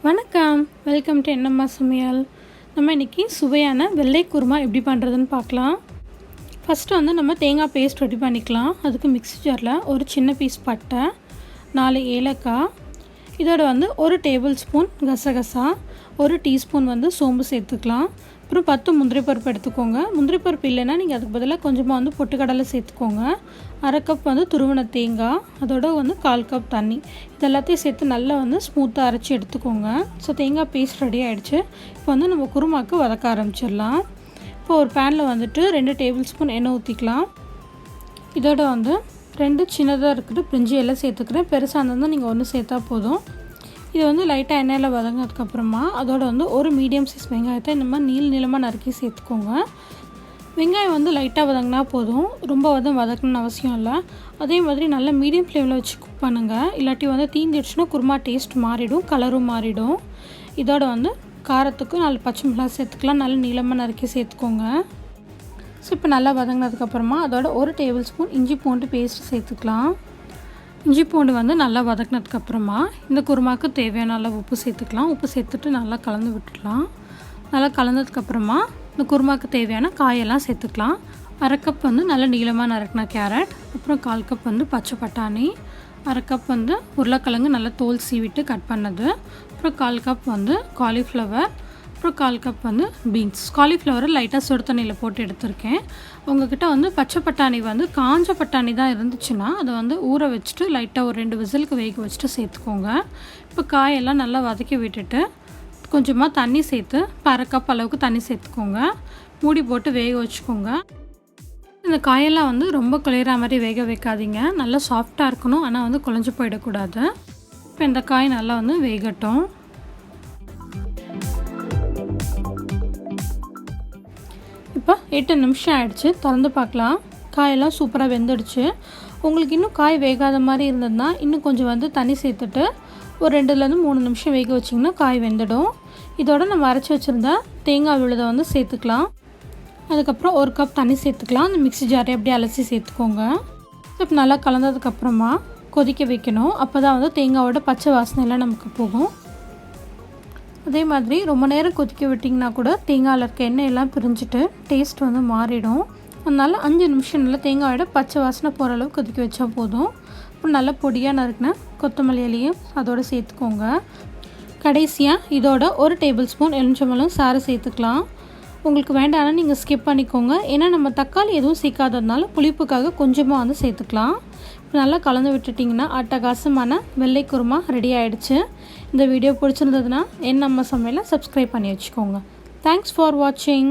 வணக்கம், welcome to என்னம்மா சமையல். நம்ம இன்றைக்கி சுவையான வெள்ளை குருமா எப்படி பண்ணுறதுன்னு பார்க்கலாம். ஃபஸ்ட்டு வந்து நம்ம தேங்காய் பேஸ்ட் ரெடி பண்ணிக்கலாம். அதுக்கு மிக்ஸி ஜாரில் ஒரு சின்ன பீஸ் பட்டை, 4 ஏலக்காய், இதோட வந்து 1 டேபிள் ஸ்பூன் கசகசா, 1 டீஸ்பூன் வந்து சோம்பு சேர்த்துக்கலாம். அப்புறம் 10 முந்திரி பருப்பு எடுத்துக்கோங்க. முந்திரி பருப்பு இல்லைன்னா நீங்கள் அதுக்கு பதிலாக கொஞ்சமாக வந்து பொட்டுக்கடலை சேர்த்துக்கோங்க. 1/2 கப் வந்து துருவின தேங்காய், அதோட வந்து 1/4 கப் தண்ணி, இது எல்லாத்தையும் சேர்த்து நல்லா வந்து ஸ்மூத்தாக அரைச்சி எடுத்துக்கோங்க. ஸோ தேங்காய் பேஸ்ட் ரெடி ஆகிடுச்சு. இப்போ வந்து நம்ம குருமாவுக்கு வதக்க ஆரம்பிச்சிடலாம். இப்போ ஒரு பேனில் வந்துட்டு 2 டேபிள் ஸ்பூன் எண்ணெய் ஊற்றிக்கலாம். இதோட வந்து 2 சின்னதாக இருக்குது பிரிஞ்சி எல்லாம் சேர்த்துக்கிறேன். பெருசாக இருந்தால் நீங்கள் 1 சேர்த்தா போதும். இது வந்து லைட்டாக எண்ணெயில் வதங்கினதுக்கப்புறமா அதோட வந்து ஒரு மீடியம் சைஸ் வெங்காயத்தை இந்த மாதிரி நீளமாக நறுக்கி சேர்த்துக்கோங்க. வெங்காயம் வந்து லைட்டாக வதங்கினா போதும், ரொம்ப வதக்கணும்னு அவசியம் இல்லை. அதே மாதிரி நல்லா மீடியம் ஃப்ளேமில் வச்சு குக் பண்ணுங்கள். இல்லாட்டி வந்து தீஞ்சிடுச்சுன்னா குருமா டேஸ்ட் மாறிடும், கலரும் மாறிடும். இதோட வந்து காரத்துக்கு 4 பச்சை மிளகாய் சேர்த்துக்கலாம். நல்லா நீளமாக நறுக்கி சேர்த்துக்கோங்க. ஸோ இப்போ நல்லா வதங்கினதுக்கப்புறமா அதோட 1 டேபிள் ஸ்பூன் இஞ்சி பூண்டு பேஸ்ட் சேர்த்துக்கலாம். இஞ்சி பூண்டு வந்து நல்லா வதக்கினதுக்கப்புறமா இந்த குருமாவுக்கு தேவையான அளவு உப்பு சேர்த்துக்கலாம். உப்பு சேர்த்துட்டு நல்லா கலந்து விட்டுடலாம். நல்லா கலந்ததுக்கப்புறமா இந்த குருமாவுக்கு தேவையான காயெல்லாம் சேர்த்துக்கலாம். 1/2 கப் வந்து நல்லா நீளமாக நறுக்கின கேரட், அப்புறம் 1/4 கப் வந்து பச்சை பட்டாணி, 1/2 கப் வந்து உருளைக்கிழங்கு நல்லா தோல் சீவிட்டு கட் பண்ணது, அப்புறம் 1/4 கப் வந்து காலிஃப்ளவர், அப்புறம் 1/4 கப் வந்து பீன்ஸ். காலிஃப்ளவரை லைட்டாக சுடு தண்ணியில் போட்டு எடுத்திருக்கேன். உங்கள்கிட்ட வந்து பச்சை பட்டாணி வந்து காஞ்ச பட்டாணி தான் இருந்துச்சுன்னா அதை வந்து ஊற வச்சுட்டு லைட்டாக ஒரு 2 விசிலுக்கு வேக வச்சுட்டு சேர்த்துக்கோங்க. இப்போ காயெல்லாம் நல்லா வதக்கி விட்டுட்டு கொஞ்சமாக தண்ணி சேர்த்து 1/2 கப் அளவுக்கு தண்ணி சேர்த்துக்கோங்க. மூடி போட்டு வேக வச்சுக்கோங்க. இந்த காயெல்லாம் வந்து ரொம்ப குழையிற மாதிரி வேக வைக்காதீங்க. நல்லா சாஃப்டாக இருக்கணும், ஆனால் வந்து குழஞ்சி போயிடக்கூடாது. இப்போ இந்த காய் நல்லா வந்து வேகட்டும். இப்போ 8 நிமிஷம் ஆகிடுச்சு. திறந்து பார்க்கலாம். காயெல்லாம் சூப்பராக வெந்துடுச்சு. உங்களுக்கு இன்னும் காய் வேகாத மாதிரி இருந்ததுன்னா இன்னும் கொஞ்சம் வந்து தண்ணி சேர்த்துட்டு ஒரு 2லேருந்து 3 நிமிஷம் வேக வச்சிங்கன்னா காய் வெந்துடும். இதோட நம்ம அரைச்சி வச்சுருந்த தேங்காய் விழுதை வந்து சேர்த்துக்கலாம். அதுக்கப்புறம் 1 கப் தண்ணி சேர்த்துக்கலாம். அந்த மிக்ஸி ஜாரை அப்படியே அலசி சேர்த்துக்கோங்க. இப்போ நல்லா கலந்ததுக்கப்புறமா கொதிக்க வைக்கணும். அப்போ தான் வந்து தேங்காயோட பச்சை வாசனையெல்லாம் நமக்கு போகும். அதே மாதிரி ரொம்ப நேரம் கொதிக்க விட்டிங்கன்னா கூட தேங்காயில் இருக்க எண்ணெயெல்லாம் பிரிஞ்சுட்டு டேஸ்ட் வந்து மாறிடும். அதனால் 5 நிமிஷம் நல்லா தேங்காயோட பச்சை வாசனை போகிற அளவுக்கு கொதிக்க வச்சா போதும். அப்புறம் நல்லா பொடியாக நறுக்கின கொத்தமல்லி இலையும் அதோடு சேர்த்துக்கோங்க. கடைசியாக இதோட 1 டேபிள் ஸ்பூன் எலுமிச்சம்பழம் சாறு சேர்த்துக்கலாம். உங்களுக்கு வேண்டாம்னா நீங்கள் ஸ்கிப் பண்ணிக்கோங்க. ஏன்னா நம்ம தக்காளி எதுவும் சேர்க்காததுனால புளிப்புக்காக கொஞ்சமாக வந்து சேர்த்துக்கலாம். இப்போ நல்லா கலந்து விட்டுட்டிங்கன்னா அட்டகாசமான வெள்ளை குருமா ரெடி ஆகிடுச்சு. இந்த வீடியோ பிடிச்சிருந்ததுன்னா என் நம்ம சமையலை சப்ஸ்கிரைப் பண்ணி வச்சுக்கோங்க. தேங்க்ஸ் ஃபார் வாட்சிங்.